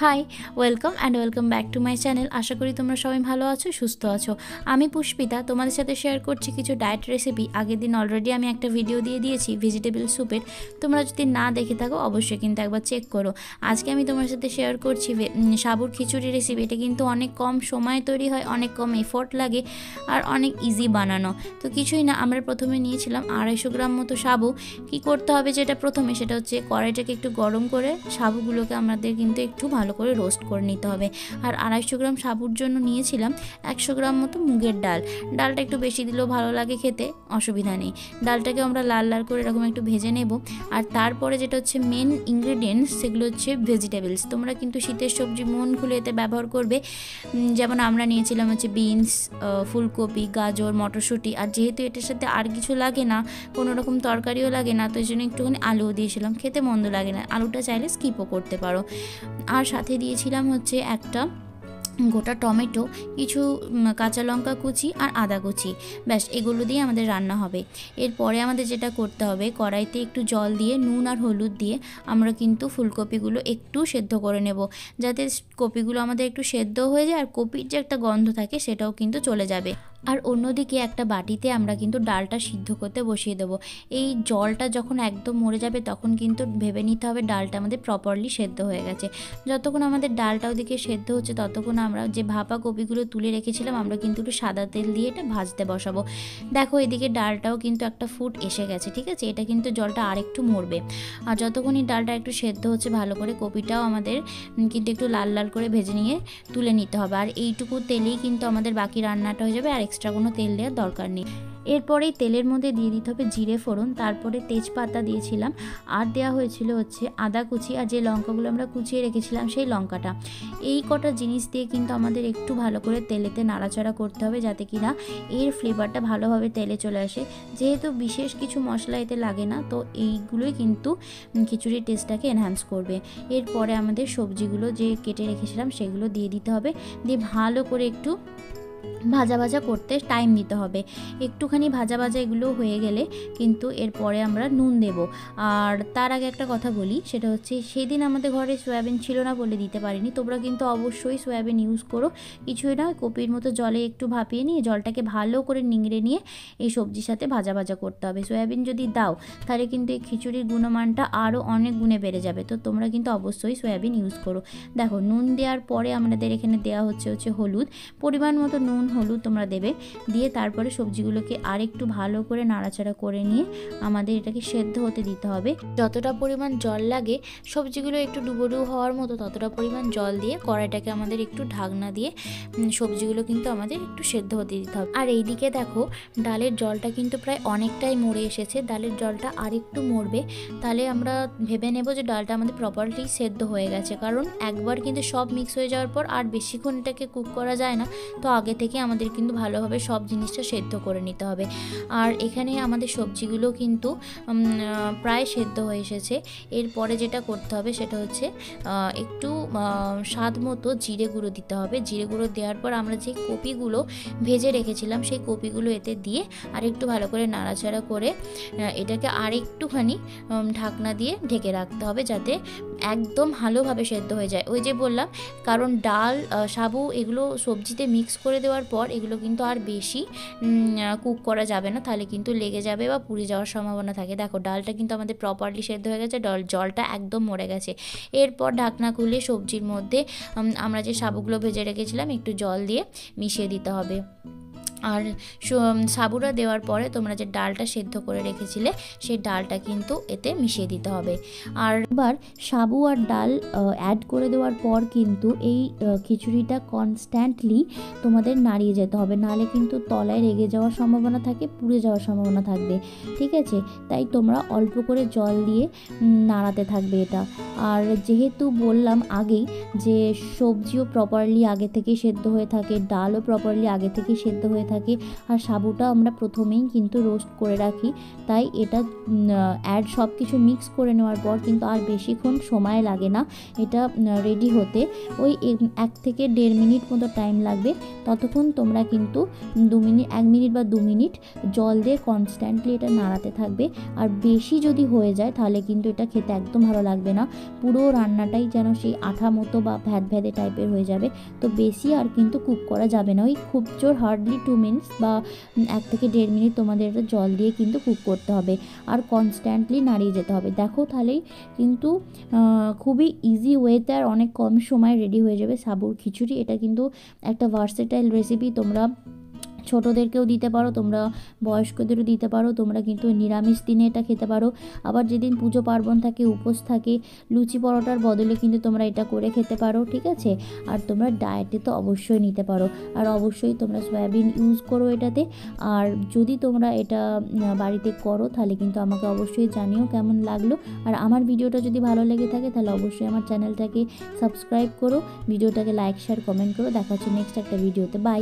High, welcome back to my channel. আশা করি তোমরা সবাই ভালো আছো, সুস্থ আছো। আমি পুষ্পিতা, তোমাদের সাথে শেয়ার করছি কিছু ডায়েট রেসিপি। আগের দিন অলরেডি আমি একটা ভিডিও দিয়ে দিয়েছি ভেজিটেবল স্যুপের। তোমরা যদি না দেখে থাকো অবশ্যই কিন্তু একবার চেক করো। আজকে আমি তোমার সাথে শেয়ার করছি সাবুর খিচুড়ি রেসিপি। এটা কিন্তু অনেক কম সময় তৈরি হয়, অনেক কম এফোর্ট লাগে আর অনেক ইজি বানানো। তো কিছুই না, আমরা প্রথমে নিয়েছিলাম 250 গ্রাম মতো সাবু। কি করতে হবে যেটা প্রথমে, সেটা হচ্ছে কড়াইটাকে একটু গরম করে সাবুগুলোকে আমাদের কিন্তু একটু ভালো করে রোস্ট করে নিতে হবে। আর 250 গ্রাম সাবুর জন্য নিয়েছিলাম 100 গ্রাম মতো মুগের ডাল। ডালটা একটু বেশি দিলেও ভালো লাগে খেতে, অসুবিধা নেই। ডালটাকে আমরা লাল লাল করে এরকম একটু ভেজে নেব। আর তারপরে যেটা হচ্ছে মেন ইনগ্রেডিয়েন্টস, সেগুলো হচ্ছে ভেজিটেবলস। তোমরা কিন্তু শীতের সবজি মন খুলে এতে ব্যবহার করবে। যেমন আমরা নিয়েছিলাম হচ্ছে বিনস, ফুলকপি, গাজর, মটরশুঁটি। আর যেহেতু এটার সাথে আর কিছু লাগে না, কোনো রকম তরকারিও লাগে না, তো এই জন্য একটুখানি আলুও দিয়েছিলাম। খেতে মন্দ লাগে না, আলুটা চাইলে স্কিপও করতে পারো। আর সাথে দিয়েছিলাম হচ্ছে একটা গোটা টমেটো, কিছু কাঁচা লঙ্কা কুচি আর আদা কুচি। ব্যাস, এগুলো দিয়ে আমাদের রান্না হবে। এরপরে আমাদের যেটা করতে হবে, কড়াইতে একটু জল দিয়ে নুন আর হলুদ দিয়ে আমরা কিন্তু ফুলকপিগুলো একটু সেদ্ধ করে নেব, যাতে কপিগুলো আমাদের একটু সেদ্ধ হয়ে যায় আর কপির যে একটা গন্ধ থাকে সেটাও কিন্তু চলে যাবে। আর অন্যদিকে একটা বাটিতে আমরা কিন্তু ডালটা সিদ্ধ করতে বসিয়ে দেবো। এই জলটা যখন একদম মরে যাবে তখন কিন্তু ভেবে নিতে হবে ডালটা আমাদের প্রপারলি সেদ্ধ হয়ে গেছে। যতক্ষণ আমাদের ডালটা ওদিকে সেদ্ধ হচ্ছে ততক্ষণ আমরা যে ভাপা কপিগুলো তুলে রেখেছিলাম আমরা কিন্তু একটু সাদা তেল দিয়ে এটা ভাজতে বসাবো। দেখো এদিকে ডালটাও কিন্তু একটা ফুট এসে গেছে, ঠিক আছে? এটা কিন্তু জলটা আরেকটু মরবে। আর যতক্ষণই ডালটা একটু সেদ্ধ হচ্ছে ভালো করে, কপিটাও আমাদের কিন্তু একটু লাল লাল করে ভেজে নিয়ে তুলে নিতে হবে। আর এইটুকু তেলেই কিন্তু আমাদের বাকি রান্নাটা হয়ে যাবে, আর এক্সট্রা কোনো তেল দেওয়ার দরকার নেই। এরপরেই তেলের মধ্যে দিয়ে দিতে হবে জিরে ফোড়ন, তারপরে তেজপাতা দিয়েছিলাম, আর দেওয়া হয়েছিল হচ্ছে আদা কুচি, আর যে লঙ্কাগুলো আমরা কুচিয়ে রেখেছিলাম সেই লঙ্কাটা। এই কটা জিনিস দিয়ে কিন্তু আমাদের একটু ভালো করে তেলেতে নাড়াচাড়া করতে হবে, যাতে কিনা এর ফ্লেভারটা ভালোভাবে তেলে চলে আসে। যেহেতু বিশেষ কিছু মশলা এতে লাগে না, তো এইগুলোই কিন্তু খিচুড়ির টেস্টটাকে এনহ্যান্স করবে। এরপরে আমাদের সবজিগুলো যে কেটে রেখেছিলাম সেগুলো দিয়ে দিতে হবে, দিয়ে ভালো করে একটু ভাজা ভাজা করতে টাইম দিতে হবে। একটুখানি ভাজা ভাজা এগুলো হয়ে গেলে কিন্তু এরপরে আমরা নুন দেব। আর তার আগে একটা কথা বলি, সেটা হচ্ছে সেদিন আমাদের ঘরে সয়াবিন ছিল না বলে দিতে পারিনি। তোমরা কিন্তু অবশ্যই সয়াবিন ইউজ করো। কিছুই না, কপির মতো জলে একটু ভাপিয়ে নিয়ে জলটাকে ভালো করে নিংড়ে নিয়ে এই সবজির সাথে ভাজা ভাজা করতে হবে। সয়াবিন যদি দাও তাহলে কিন্তু এই খিচুড়ির গুণমানটা আরও অনেক গুণে বেড়ে যাবে। তো তোমরা কিন্তু অবশ্যই সয়াবিন ইউজ করো। দেখো নুন দেওয়ার পরে আমাদের এখানে দেওয়া হচ্ছে হলুদ, পরিমাণ মতো নুন হলুদ তোমরা দেবে। দিয়ে তারপরে সবজিগুলোকে আরেকটু ভালো করে নাড়াচাড়া করে নিয়ে আমাদের এটাকে সেদ্ধ হতে দিতে হবে। যতটা পরিমাণ জল লাগে সবজিগুলো একটু ডুবো হওয়ার মতো, ততটা পরিমাণ জল দিয়ে কড়াইটাকে আমাদের একটু ঢাকনা দিয়ে সবজিগুলো কিন্তু আমাদের একটু সেদ্ধ হতে দিতে হবে। আর এইদিকে দেখো ডালের জলটা কিন্তু প্রায় অনেকটাই মরে এসেছে। ডালের জলটা আরেকটু মরবে, তাহলে আমরা ভেবে নেব যে ডালটা আমাদের প্রপারলি সেদ্ধ হয়ে গেছে। কারণ একবার কিন্তু সব মিক্স হয়ে যাওয়ার পর আর বেশিক্ষণ এটাকে কুক করা যায় না, তো আগে থেকে আমাদের কিন্তু ভালোভাবে সব জিনিসটা সেদ্ধ করে নিতে হবে। আর এখানে আমাদের সবজিগুলো কিন্তু প্রায় সেদ্ধ হয়ে এসেছে। এরপরে যেটা করতে হবে সেটা হচ্ছে একটু স্বাদ মতো জিরে গুঁড়ো দিতে হবে। জিরে গুঁড়ো দেওয়ার পর আমরা যে কপিগুলো ভেজে রেখেছিলাম সেই কপিগুলো এতে দিয়ে আর একটু ভালো করে নাড়াচাড়া করে এটাকে আর একটুখানি ঢাকনা দিয়ে ঢেকে রাখতে হবে, যাতে একদম ভালোভাবে সেদ্ধ হয়ে যায়। ওই যে বললাম, কারণ ডাল সাবু এগুলো সবজিতে মিক্স করে দেওয়ার পর এগুলো কিন্তু আর বেশি কুক করা যাবে না, তাহলে কিন্তু লেগে যাবে বা পুড়ে যাওয়ার সম্ভাবনা থাকে। দেখো ডালটা কিন্তু আমাদের প্রপারলি সেদ্ধ হয়ে গেছে, জলটা একদম মরে গেছে। এরপর ঢাকনা খুলে সবজির মধ্যে আমরা যে সাবুগুলো ভেজে রেখেছিলাম একটু জল দিয়ে মিশিয়ে দিতে হবে। আর সাবুটা দেওয়ার পরে তোমরা যে ডালটা সেদ্ধ করে রেখেছিলে সেই ডালটা কিন্তু এতে মিশিয়ে দিতে হবে। আর এবার সাবু আর ডাল অ্যাড করে দেওয়ার পর কিন্তু এই খিচুড়িটা কনস্ট্যান্টলি তোমাদের নাড়িয়ে যেতে হবে, নাহলে কিন্তু তলায় লেগে যাওয়ার সম্ভাবনা থাকে, পুড়ে যাওয়ার সম্ভাবনা থাকবে, ঠিক আছে? তাই তোমরা অল্প করে জল দিয়ে নাড়াতে থাকবে এটা। আর যেহেতু বললাম আগেই যে সবজিও প্রপারলি আগে থেকেই সেদ্ধ হয়ে থাকে, ডালও প্রপারলি আগে থেকেই সেদ্ধ হয়ে থাকে। আর সাবুটা আমরা প্রথমেই কিন্তু রোস্ট করে রাখি, তাই এটা সব কিছু মিক্স করে নেওয়ার পর কিন্তু আর বেশিক্ষণ সময় লাগে না এটা রেডি হতে। ওই 1 থেকে 1.5 মিনিট মতো টাইম লাগবে। ততক্ষণ তোমরা কিন্তু 1 মিনিট বা 2 মিনিট জল দিয়ে কনস্ট্যান্টলি এটা নাড়াতে থাকবে। আর বেশি যদি হয়ে যায় তাহলে কিন্তু এটা খেতে একদম ভালো লাগবে না, পুরো রান্নাটাই যেন সেই আঠা মতো বা ভ্যাদভ্যাদে টাইপের হয়ে যাবে। তো বেশি আর কিন্তু কুক করা যাবে না, ওই খুব জোর হার্ডলি 2 মিনিটস বা 1 থেকে 1.5 মিনিট তোমাদের এটা জল দিয়ে কিন্তু কুক করতে হবে আর কনস্ট্যান্টলি নাড়িয়ে যেতে হবে। দেখো তাহলেই কিন্তু খুবই ইজি ওয়েতে আর অনেক কম সময় রেডি হয়ে যাবে সাবুর খিচুড়ি। এটা কিন্তু একটা ভার্সেটাইল রেসিপি, তোমরা ছোটোদেরকেও দিতে পারো, তোমরা বয়স্কদেরও দিতে পারো, তোমরা কিন্তু নিরামিষ দিনে এটা খেতে পারো। আবার যেদিন পুজো পার্বণ থাকে, উপোস থাকে, লুচি পরোটার বদলে কিন্তু তোমরা এটা করে খেতে পারো, ঠিক আছে। আর তোমরা ডায়েটে তো অবশ্যই নিতে পারো, আর অবশ্যই তোমরা সয়াবিন ইউজ করো এটাতে। আর যদি তোমরা এটা বাড়িতে করো তাহলে কিন্তু আমাকে অবশ্যই জানিও কেমন লাগলো। আর আমার ভিডিওটা যদি ভালো লেগে থাকে তাহলে অবশ্যই আমার চ্যানেলটাকে সাবস্ক্রাইব করো, ভিডিওটাকে লাইক শেয়ার কমেন্ট করো। দেখা হচ্ছে নেক্সট একটা ভিডিওতে। বাই।